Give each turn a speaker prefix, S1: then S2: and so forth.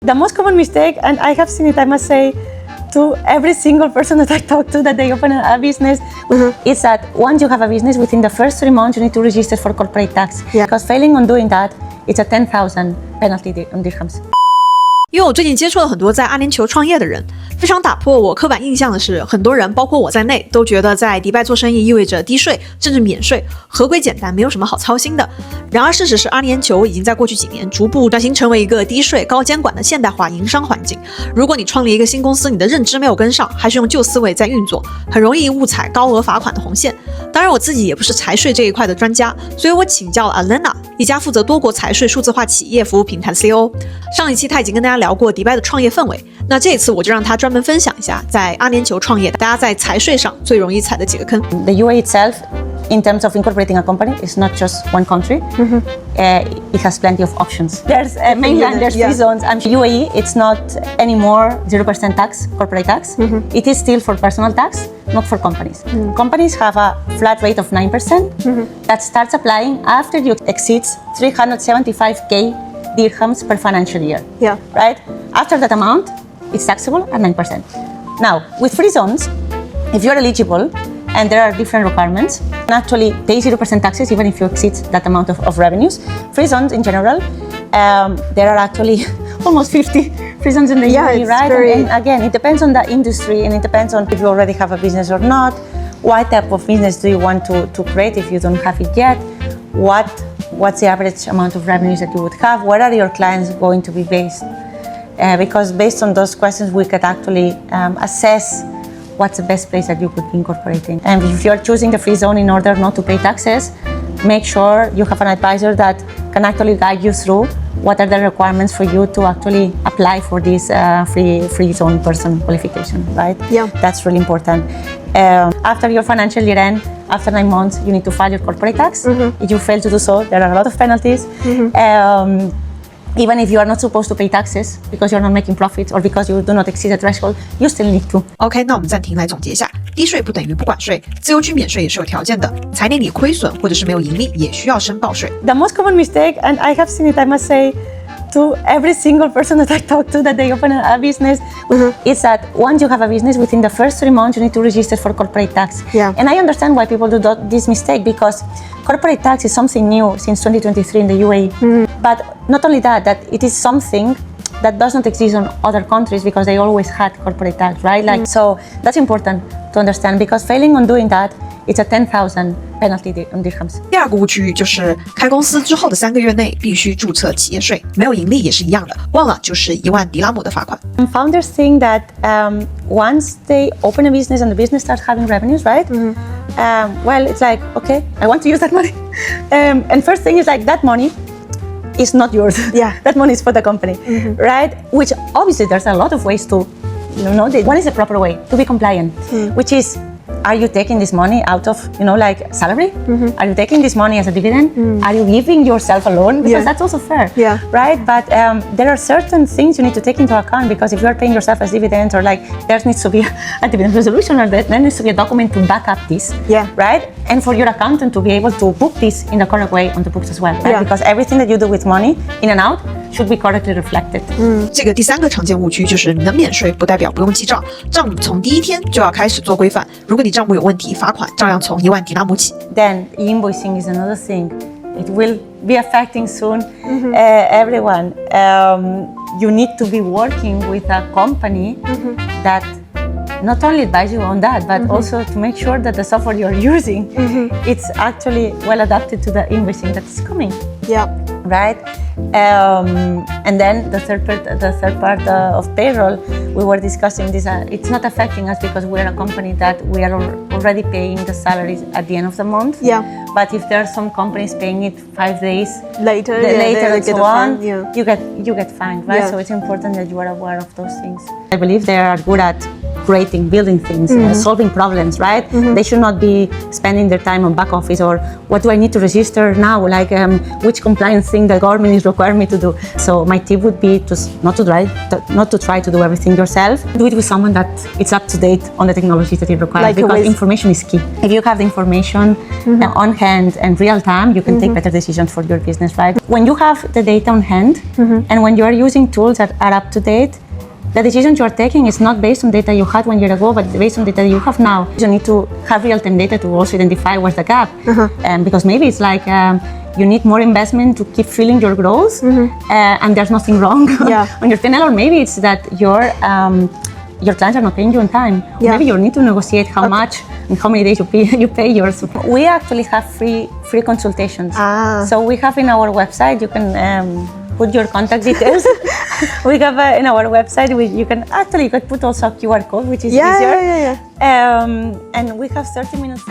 S1: The most common mistake, and I have seen it, I must say, to every single person that I talk to that they open a business, is that once you have a business, within the first 3 months, you need to register for corporate tax.
S2: Yeah.
S1: Because failing on doing that, it's a 10,000 penalty on dirhams.
S2: 因为我最近接触了很多在阿联酋创业的人，非常打破我刻板印象的是，很多人包括我在内都觉得在迪拜做生意意味着低税甚至免税，合规简单，没有什么好操心的。然而事实是，阿联酋已经在过去几年逐步转型成为一个低税高监管的现代化营商环境。如果你创立一个新公司，你的认知没有跟上，还是用旧思维在运作，很容易误踩高额罚款的红线。当然我自己也不是财税这一块的专家，所以我请教了 Helena， 一家负责多国财税数字化企业服务平台的 COO。上一期他已经跟大家聊过迪拜的创业氛围，那这一次我就让他专门分享一下在阿联酋创业大家在财税上最容易踩的几个坑。
S1: The UAE itself, in terms of incorporating a company, is not just one country. It has plenty of options. There's mainland, there's free zones. And UAE, it's not anymore 0% tax, corporate tax. It is still for personal tax, not for companies. Companies have a flat rate of 9% that starts applying after you exceed 375k dirhams per financial year.
S2: Yeah.
S1: Right? After that amount, it's taxable at 9%. Now, with free zones, if you're eligible, and there are different requirements, and actually pay 0% taxes even if you exceed that amount of revenues. Free zones in general, there are actually almost 50 free zones in the UAE, right? And again, it depends on the industry, and it depends on if you already have a business or not. What type of business do you want to create if you don't have it yet? What's the average amount of revenues that you would have? Where are your clients going to be based? Because based on those questions, we could actually assess what's the best place that you could be incorporating. And if you're choosing the free zone in order not to pay taxes, make sure you have an advisor that can actually guide you through what are the requirements for you to actually apply for this free zone person qualification, right?
S2: Yeah.
S1: That's really important. After your financial year end, after 9 months, you need to file your corporate tax. If you fail to do so, there are a lot of penalties. Even if you are not supposed to pay taxes because you're not making profits or because you do not exceed the threshold, you still need to.
S2: OK， 那我们暂停来总结一下，低税不等于不管税，自由区免税也是有条件的，财年里亏损或者是没有盈利也需要申报税。
S1: The most common mistake, and I have seen it, I must say, to every single person that I talk to that they open a business, is that once you have a business, within the first 3 months, you need to register for corporate tax.
S2: Yeah.
S1: And I understand why people do this mistake, because corporate tax is something new since 2023 in the UAE. But not only that it is something that does not exist in other countries because they always had corporate tax, right? So that's important to understand, because failing on doing that, it's a 10,000 penalty on dirhams.
S2: 第二个误区就是开公司之后的3个月内必须注册企业税，没有盈利也是一样的，忘了就是1万迪拉姆的罚款。
S1: And founders think that once they open a business and the business starts having revenues, right? Well, it's like, okay, I want to use that money. And first thing is like that money is not yours.
S2: Yeah.
S1: That money is for the company, right? Which obviously there's a lot of ways to, one is the proper way to be compliant, which is, are you taking this money out of, like salary? Are you taking this money as a dividend? Are you giving yourself a loan? Because that's also fair, right? But there are certain things you need to take into account, because if you are paying yourself as dividends, or like there needs to be a dividend resolution, or there needs to be a document to back up this, right? And for your accountant to be able to book this in the correct way on the books as well, right? Because everything that you do with money, in and out, should be correctly reflected.
S2: 这个第3个常见误区就是能免税不代表不用记账，账目从第一天就要开始做规范，如果你账目有问题，罚款照样从1万迪拉姆起。
S1: Then invoicing is another thing. It will be affecting soon everyone. You need to be working with a company that not only advise you on that, but also to make sure that the software you're using, it's actually well adapted to the invoicing that is coming.
S2: Yeah.
S1: Right? And then the third part of payroll, we were discussing this. It's not affecting us because we're a company that we are already paying the salaries at the end of the month.
S2: Yeah.
S1: But if there are some companies paying it 5 days
S2: later
S1: and so on,
S2: you
S1: get fined, right?
S2: Yeah.
S1: So it's important that you are aware of those things. I believe they are good at creating, building things, solving problems, right? They should not be spending their time on back office or what do I need to register now, like which compliance thing the government is requiring me to do. So my tip would be to not to try to do everything yourself. Do it with someone that is up to date on the technologies that it requires, because information is key. If you have the information on hand and real time, you can take better decisions for your business, right? When you have the data on hand and when you are using tools that are up to date, the decisions you are taking is not based on data you had 1 year ago, but based on data you have now. You need to have real-time data to also identify where's the gap. Because maybe it's like you need more investment to keep fueling your growth, and there's nothing wrong on your P&L, or maybe it's that your clients are not paying you on time. Maybe you need to negotiate how much and how many days you pay your support. We actually have free consultations. So we have in our website, you can put your contact details. We have in our website, you can put also a QR code, which is easier. And we have 30 minutes.